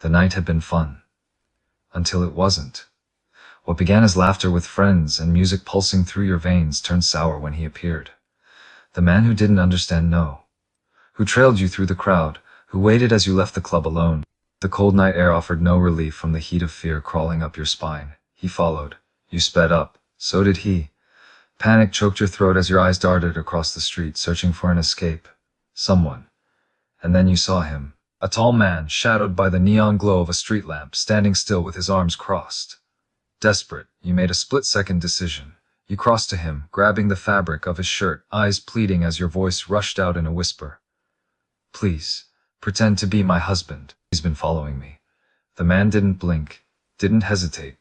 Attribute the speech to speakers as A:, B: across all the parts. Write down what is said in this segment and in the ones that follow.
A: The night had been fun. Until it wasn't. What began as laughter with friends and music pulsing through your veins turned sour when he appeared. The man who didn't understand no. Who trailed you through the crowd, who waited as you left the club alone. The cold night air offered no relief from the heat of fear crawling up your spine. He followed. You sped up. So did he. Panic choked your throat as your eyes darted across the street, searching for an escape. Someone. And then you saw him. A tall man, shadowed by the neon glow of a street lamp, standing still with his arms crossed. Desperate, you made a split-second decision. You crossed to him, grabbing the fabric of his shirt, eyes pleading as your voice rushed out in a whisper. Please, pretend to be my husband. He's been following me. The man didn't blink, didn't hesitate.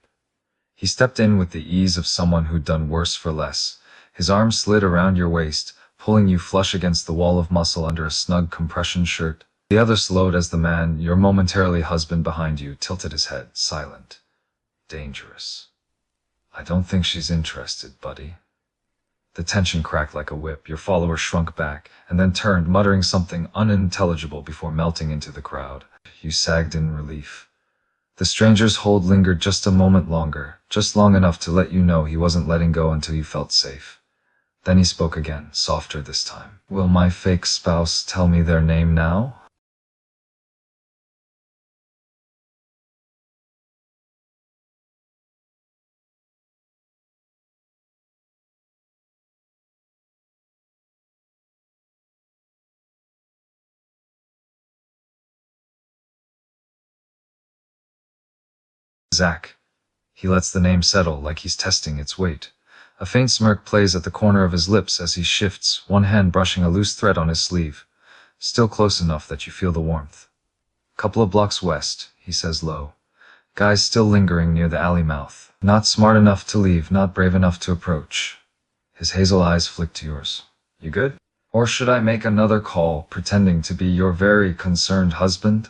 A: He stepped in with the ease of someone who'd done worse for less. His arm slid around your waist, pulling you flush against the wall of muscle under a snug compression shirt. The other slowed as the man, your momentarily husband behind you, tilted his head, silent. Dangerous. I don't think she's interested, buddy. The tension cracked like a whip. Your follower shrunk back, and then turned, muttering something unintelligible before melting into the crowd. You sagged in relief. The stranger's hold lingered just a moment longer, just long enough to let you know he wasn't letting go until you felt safe. Then he spoke again, softer this time. Will my fake spouse tell me their name now? Zach. He lets the name settle like he's testing its weight. A faint smirk plays at the corner of his lips as he shifts, one hand brushing a loose thread on his sleeve. Still close enough that you feel the warmth. Couple of blocks west, he says low. Guys still lingering near the alley mouth. Not smart enough to leave, not brave enough to approach. His hazel eyes flick to yours. You good? Or should I make another call, pretending to be your very concerned husband?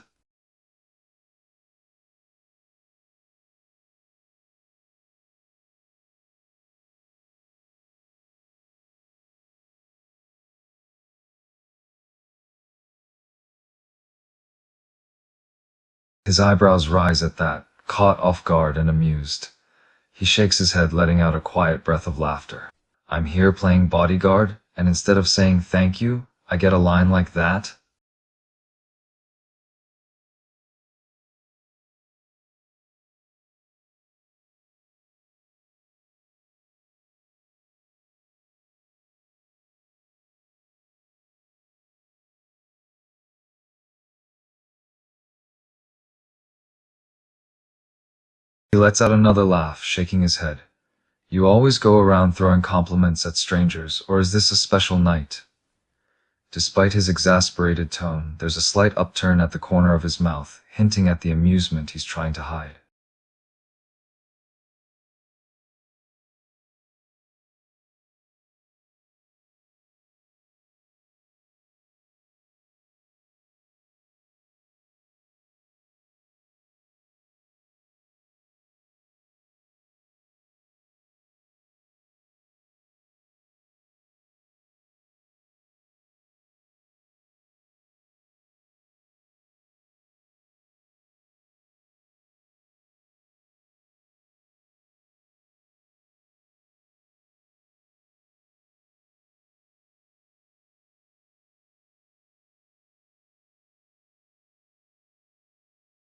A: His eyebrows rise at that, caught off guard and amused. He shakes his head, letting out a quiet breath of laughter. I'm here playing bodyguard, and instead of saying thank you, I get a line like that? He lets out another laugh, shaking his head. You always go around throwing compliments at strangers, or is this a special night? Despite his exasperated tone, there's a slight upturn at the corner of his mouth, hinting at the amusement he's trying to hide.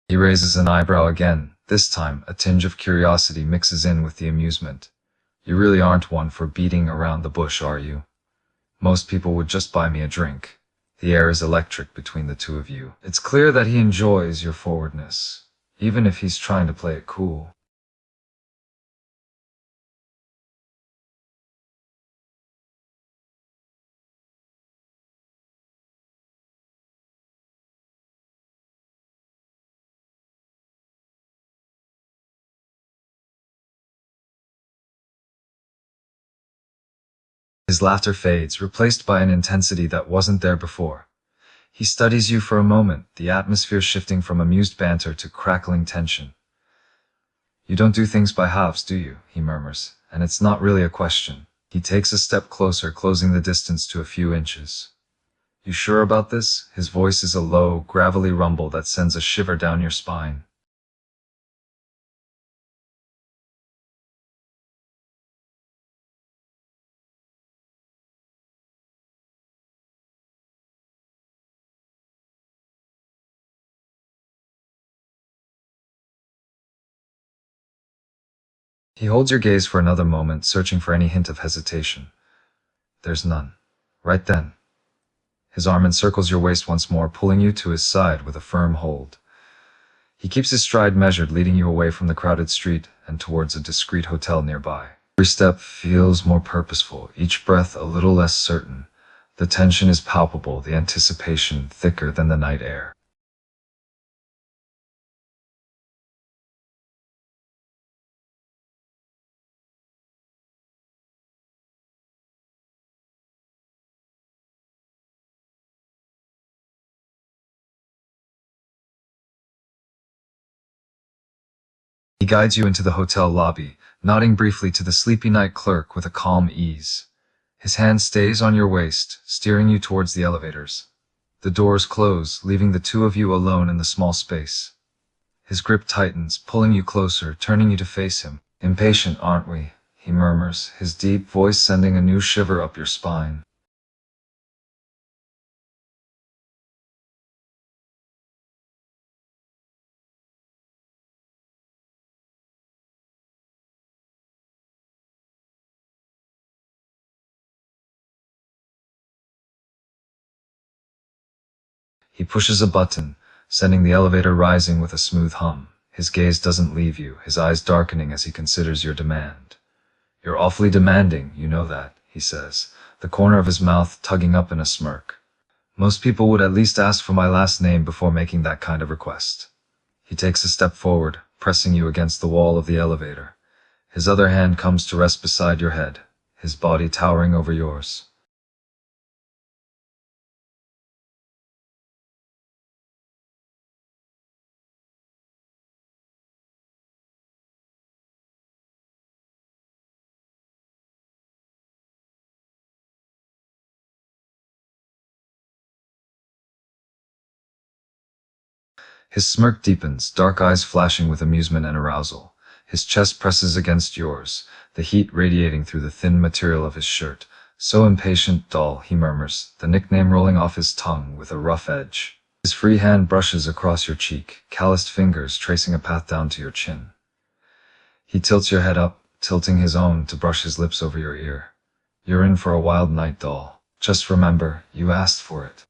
A: He raises an eyebrow again. This time, a tinge of curiosity mixes in with the amusement. You really aren't one for beating around the bush, are you? Most people would just buy me a drink. The air is electric between the two of you. It's clear that he enjoys your forwardness, even if he's trying to play it cool. His laughter fades, replaced by an intensity that wasn't there before. He studies you for a moment, the atmosphere shifting from amused banter to crackling tension. You don't do things by halves, do you? He murmurs, and it's not really a question. He takes a step closer, closing the distance to a few inches. You sure about this? His voice is a low, gravelly rumble that sends a shiver down your spine. He holds your gaze for another moment, searching for any hint of hesitation. There's none. Right then, his arm encircles your waist once more, pulling you to his side with a firm hold. He keeps his stride measured, leading you away from the crowded street and towards a discreet hotel nearby. Every step feels more purposeful, each breath a little less certain. The tension is palpable, the anticipation thicker than the night air. He guides you into the hotel lobby, nodding briefly to the sleepy night clerk with a calm ease. His hand stays on your waist, steering you towards the elevators. The doors close, leaving the two of you alone in the small space. His grip tightens, pulling you closer, turning you to face him. Impatient, aren't we? He murmurs, his deep voice sending a new shiver up your spine. He pushes a button, sending the elevator rising with a smooth hum. His gaze doesn't leave you, his eyes darkening as he considers your demand. You're awfully demanding, you know that, he says, the corner of his mouth tugging up in a smirk. Most people would at least ask for my last name before making that kind of request. He takes a step forward, pressing you against the wall of the elevator. His other hand comes to rest beside your head, his body towering over yours. His smirk deepens, dark eyes flashing with amusement and arousal. His chest presses against yours, the heat radiating through the thin material of his shirt. So impatient, doll, he murmurs, the nickname rolling off his tongue with a rough edge. His free hand brushes across your cheek, calloused fingers tracing a path down to your chin. He tilts your head up, tilting his own to brush his lips over your ear. You're in for a wild night, doll. Just remember, you asked for it.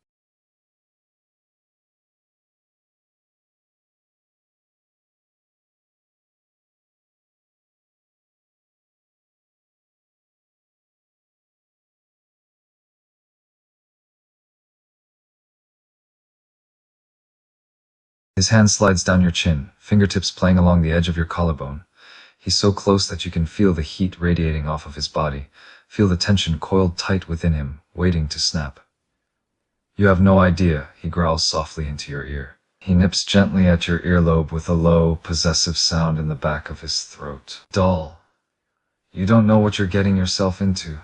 A: His hand slides down your chin, fingertips playing along the edge of your collarbone. He's so close that you can feel the heat radiating off of his body, feel the tension coiled tight within him, waiting to snap. You have no idea, he growls softly into your ear. He nips gently at your earlobe with a low, possessive sound in the back of his throat. Doll, you don't know what you're getting yourself into.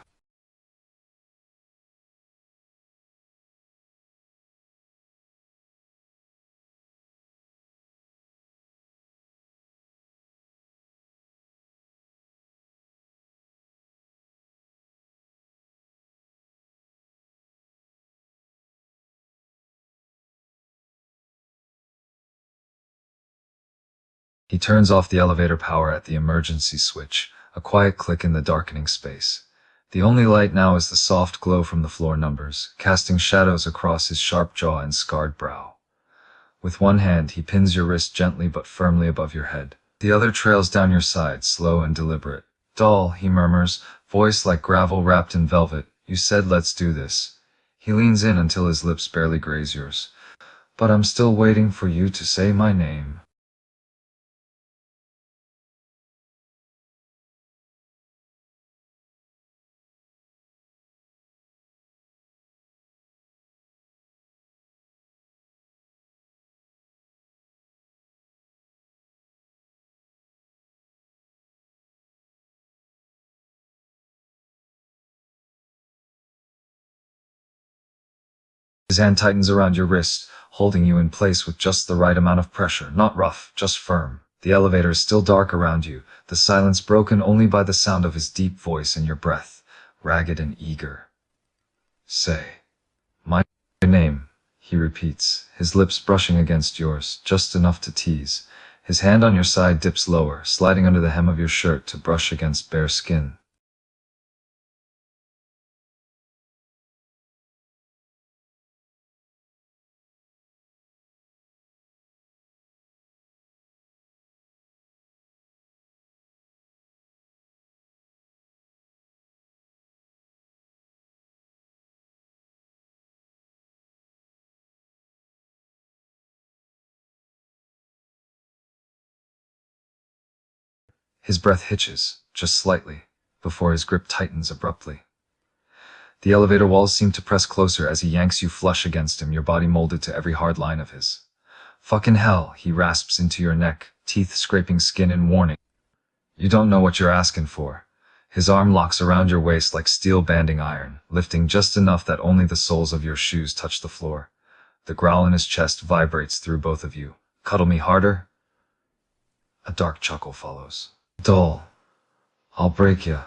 A: He turns off the elevator power at the emergency switch, a quiet click in the darkening space. The only light now is the soft glow from the floor numbers, casting shadows across his sharp jaw and scarred brow. With one hand, he pins your wrist gently but firmly above your head. The other trails down your side, slow and deliberate. Doll, he murmurs, voice like gravel wrapped in velvet. You said let's do this. He leans in until his lips barely graze yours. But I'm still waiting for you to say my name. hand tightens around your wrist, holding you in place with just the right amount of pressure, not rough, just firm. The elevator is still dark around you, the silence broken only by the sound of his deep voice and your breath, ragged and eager. Say my name, he repeats, his lips brushing against yours, just enough to tease. His hand on your side dips lower, sliding under the hem of your shirt to brush against bare skin. His breath hitches, just slightly, before his grip tightens abruptly. The elevator walls seem to press closer as he yanks you flush against him, your body molded to every hard line of his. Fucking hell, he rasps into your neck, teeth scraping skin in warning. You don't know what you're asking for. His arm locks around your waist like steel banding iron, lifting just enough that only the soles of your shoes touch the floor. The growl in his chest vibrates through both of you. Cuddle me harder? A dark chuckle follows. Dull. I'll break ya.